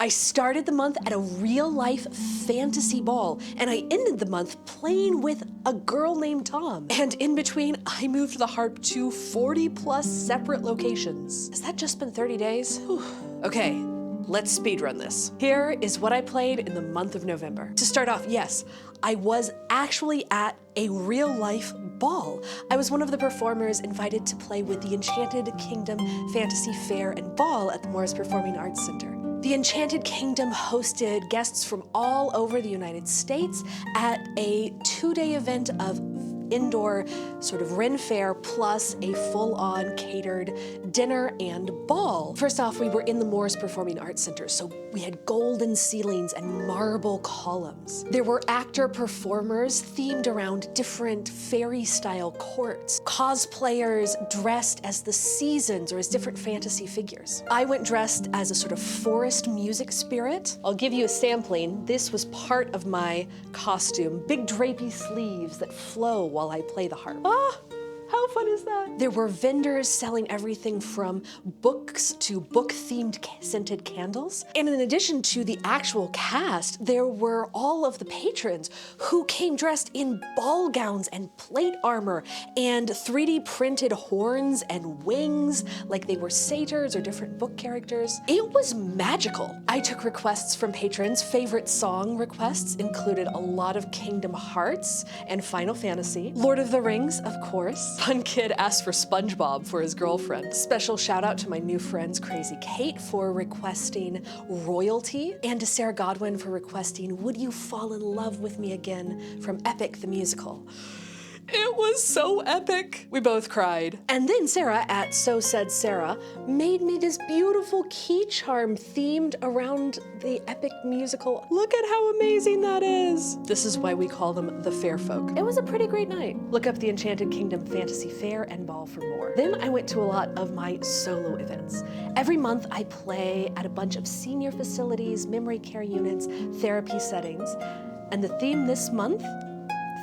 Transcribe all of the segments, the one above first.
I started the month at a real-life fantasy ball, and I ended the month playing with a girl named Tom. And in between, I moved the harp to 40+ separate locations. Has that just been 30 days? Whew. Okay, let's speedrun this. Here is what I played in the month of November. To start off, yes, I was actually at a real-life ball. I was one of the performers invited to play with the Enchanted Kingdom Fantasy Fair and Ball at the Morris Performing Arts Center. The Enchanted Kingdom hosted guests from all over the United States at a 2-day event of indoor sort of Ren Fair plus a full-on catered dinner and ball. First off, we were in the Morris Performing Arts Center, so we had golden ceilings and marble columns. There were actor performers themed around different fairy-style courts, cosplayers dressed as the seasons or as different fantasy figures. I went dressed as a sort of forest music spirit. I'll give you a sampling. This was part of my costume, big drapey sleeves that flow while I play the harp. Ah, how fun is that? There were vendors selling everything from books to book-themed scented candles. And in addition to the actual cast, there were all of the patrons who came dressed in ball gowns and plate armor and 3D printed horns and wings like they were satyrs or different book characters. It was magical. I took requests from patrons. Favorite song requests included a lot of Kingdom Hearts and Final Fantasy. Lord of the Rings, of course. Fun kid asked for SpongeBob for his girlfriend. Special shout out to my new friends Crazy Kate for requesting Royalty, and to Sarah Godwin for requesting Would You Fall in Love With Me Again from Epic the Musical. It was so epic. We both cried. And then Sarah at So Said Sarah made me this beautiful key charm themed around the Epic musical. Look at how amazing that is. This is why we call them the Fair Folk. It was a pretty great night. Look up the Enchanted Kingdom Fantasy Fair and Ball for more. Then I went to a lot of my solo events. Every month I play at a bunch of senior facilities, memory care units, therapy settings. And the theme this month,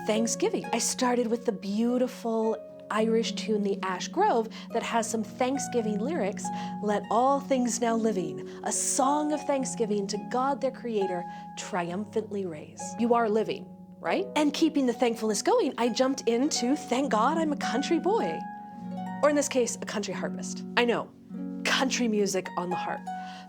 Thanksgiving. I started with the beautiful Irish tune, The Ash Grove, that has some Thanksgiving lyrics. Let all things now living, a song of thanksgiving to God their creator, triumphantly raise. You are living, right? And keeping the thankfulness going, I jumped into Thank God I'm a Country Boy. Or in this case, a country harpist. I know, country music on the harp.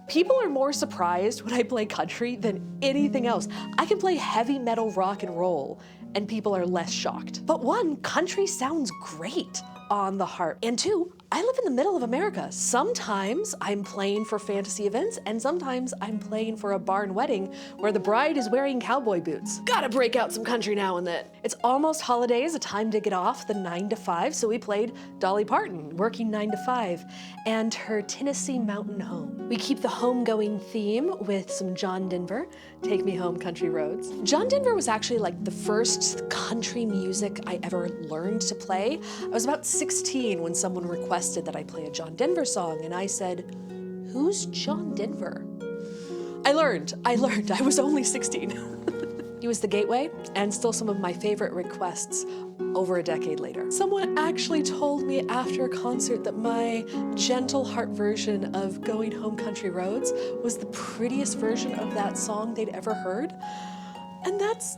People are more surprised when I play country than anything else. I can play heavy metal rock and roll, and people are less shocked. But one, country sounds great on the harp. And two, I live in the middle of America. Sometimes I'm playing for fantasy events, and sometimes I'm playing for a barn wedding where the bride is wearing cowboy boots. Gotta break out some country now and then. It's almost holidays, a time to get off the 9 to 5, so we played Dolly Parton, working 9 to 5, and her Tennessee Mountain Home. We keep the homegoing theme with some John Denver, Take Me Home Country Roads. John Denver was actually like the first country music I ever learned to play. I was about 16 when someone requested that I play a John Denver song, and I said, "Who's John Denver?" I learned. I was only 16. He was the gateway, and still some of my favorite requests over a decade later. Someone actually told me after a concert that my gentle harp version of Going Home Country Roads was the prettiest version of that song they'd ever heard. And that's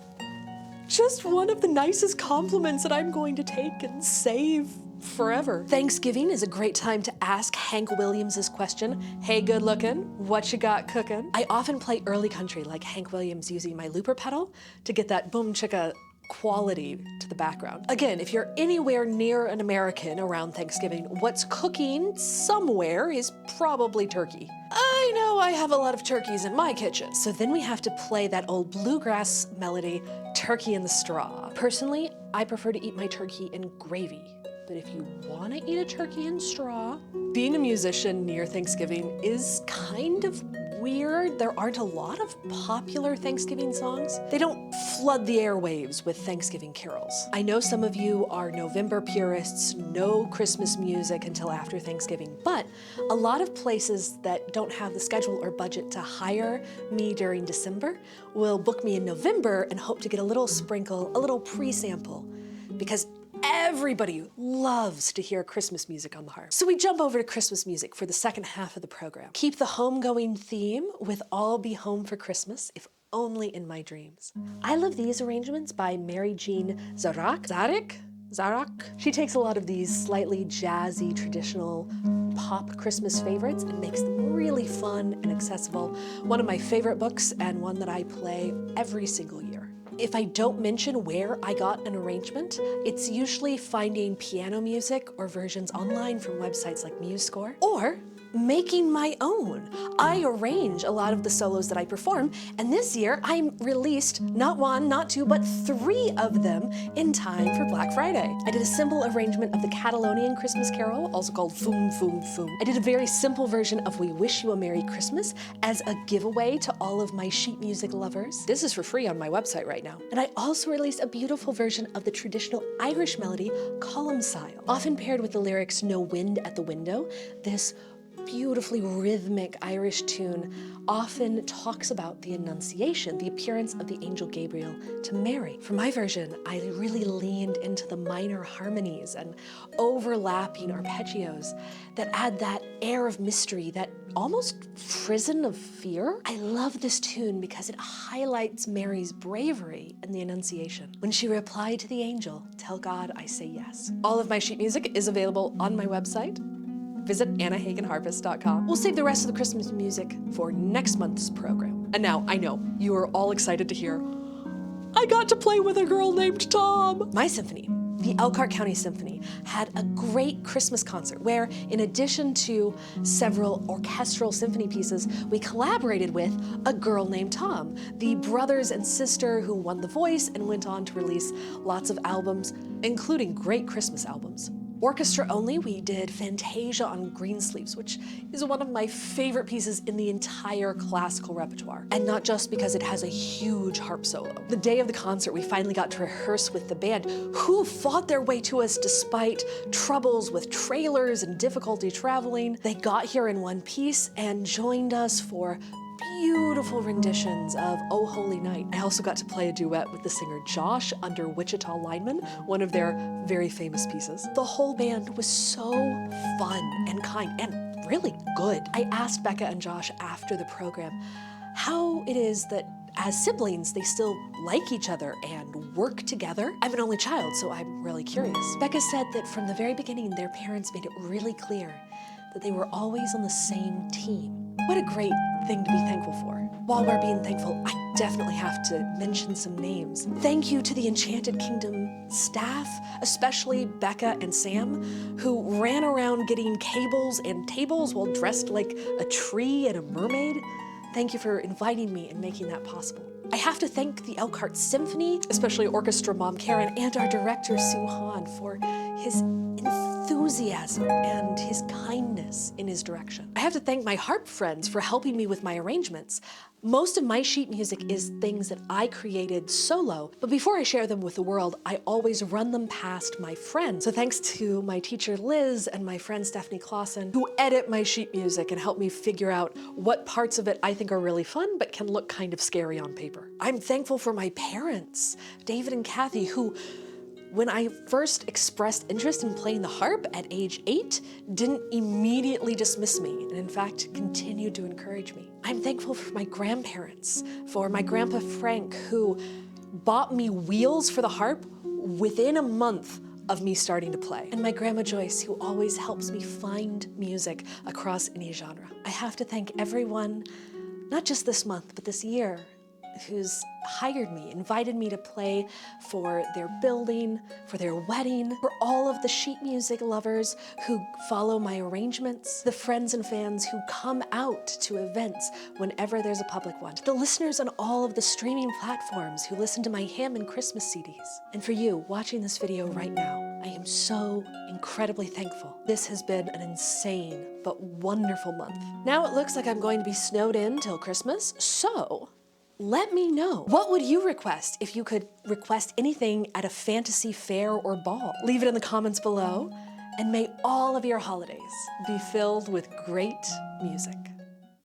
just one of the nicest compliments that I'm going to take and save forever. Thanksgiving is a great time to ask Hank Williams' question, "Hey, good looking, what you got cooking?" I often play early country like Hank Williams using my looper pedal to get that boom chicka quality to the background. Again, if you're anywhere near an American around Thanksgiving, what's cooking somewhere is probably turkey. I know I have a lot of turkeys in my kitchen. So then we have to play that old bluegrass melody, Turkey in the Straw. Personally, I prefer to eat my turkey in gravy. But if you want to eat a turkey in straw, being a musician near Thanksgiving is kind of weird. There aren't a lot of popular Thanksgiving songs. They don't flood the airwaves with Thanksgiving carols. I know some of you are November purists, no Christmas music until after Thanksgiving, but a lot of places that don't have the schedule or budget to hire me during December will book me in November and hope to get a little sprinkle, a little pre-sample, because everybody loves to hear Christmas music on the harp. So we jump over to Christmas music for the second half of the program. Keep the homegoing theme with I'll Be Home for Christmas, if only in my dreams. I love these arrangements by Mary Jean Zarak. She takes a lot of these slightly jazzy, traditional pop Christmas favorites and makes them really fun and accessible. One of my favorite books and one that I play every single year. If I don't mention where I got an arrangement, it's usually finding piano music or versions online from websites like MuseScore, or making my own. I arrange a lot of the solos that I perform, and this year I released not one, not two, but 3 of them in time for Black Friday. I did a simple arrangement of the Catalonian Christmas Carol, also called Foom Foom Foom. I did a very simple version of We Wish You a Merry Christmas as a giveaway to all of my sheet music lovers. This is for free on my website right now. And I also released a beautiful version of the traditional Irish melody, Columcille. Often paired with the lyrics No Wind at the Window, this beautifully rhythmic Irish tune often talks about the Annunciation, the appearance of the angel Gabriel to Mary. For my version, I really leaned into the minor harmonies and overlapping arpeggios that add that air of mystery, that almost frisson of fear. I love this tune because it highlights Mary's bravery in the Annunciation. When she replied to the angel, "Tell God I say yes." All of my sheet music is available on my website. Visit AnnaHagenHarpist.com. We'll save the rest of the Christmas music for next month's program. And now, I know, you are all excited to hear, I got to play with a girl named Tom. My symphony, the Elkhart County Symphony, had a great Christmas concert where, in addition to several orchestral symphony pieces, we collaborated with a girl named Tom, the brothers and sister who won The Voice and went on to release lots of albums, including great Christmas albums. Orchestra only, we did Fantasia on Greensleeves, which is one of my favorite pieces in the entire classical repertoire. And not just because it has a huge harp solo. The day of the concert, we finally got to rehearse with the band, who fought their way to us despite troubles with trailers and difficulty traveling. They got here in one piece and joined us for beautiful renditions of Oh Holy Night. I also got to play a duet with the singer Josh under Wichita Lineman, one of their very famous pieces. The whole band was so fun and kind and really good. I asked Becca and Josh after the program how it is that as siblings, they still like each other and work together. I'm an only child, so I'm really curious. Becca said that from the very beginning, their parents made it really clear that they were always on the same team. What a great thing to be thankful for. While we're being thankful, I definitely have to mention some names. Thank you to the Enchanted Kingdom staff, especially Becca and Sam, who ran around getting cables and tables while dressed like a tree and a mermaid. Thank you for inviting me and making that possible. I have to thank the Elkhart Symphony, especially Orchestra Mom Karen, and our director Sue Hahn for his enthusiasm and his kindness in his direction. I have to thank my harp friends for helping me with my arrangements. Most of my sheet music is things that I created solo, but before I share them with the world, I always run them past my friends. So thanks to my teacher Liz and my friend Stephanie Clausen, who edit my sheet music and help me figure out what parts of it I think are really fun but can look kind of scary on paper. I'm thankful for my parents, David and Kathy, who, when I first expressed interest in playing the harp at age 8, didn't immediately dismiss me, and in fact, continued to encourage me. I'm thankful for my grandparents, for my grandpa Frank, who bought me wheels for the harp within a month of me starting to play, and my grandma Joyce, who always helps me find music across any genre. I have to thank everyone, not just this month, but this year, who's hired me, invited me to play for their building, for their wedding, for all of the sheet music lovers who follow my arrangements, the friends and fans who come out to events whenever there's a public one, the listeners on all of the streaming platforms who listen to my Ham and Christmas CDs. And for you watching this video right now, I am so incredibly thankful. This has been an insane but wonderful month. Now it looks like I'm going to be snowed in till Christmas, so let me know. What would you request if you could request anything at a fantasy fair or ball? Leave it in the comments below, and may all of your holidays be filled with great music.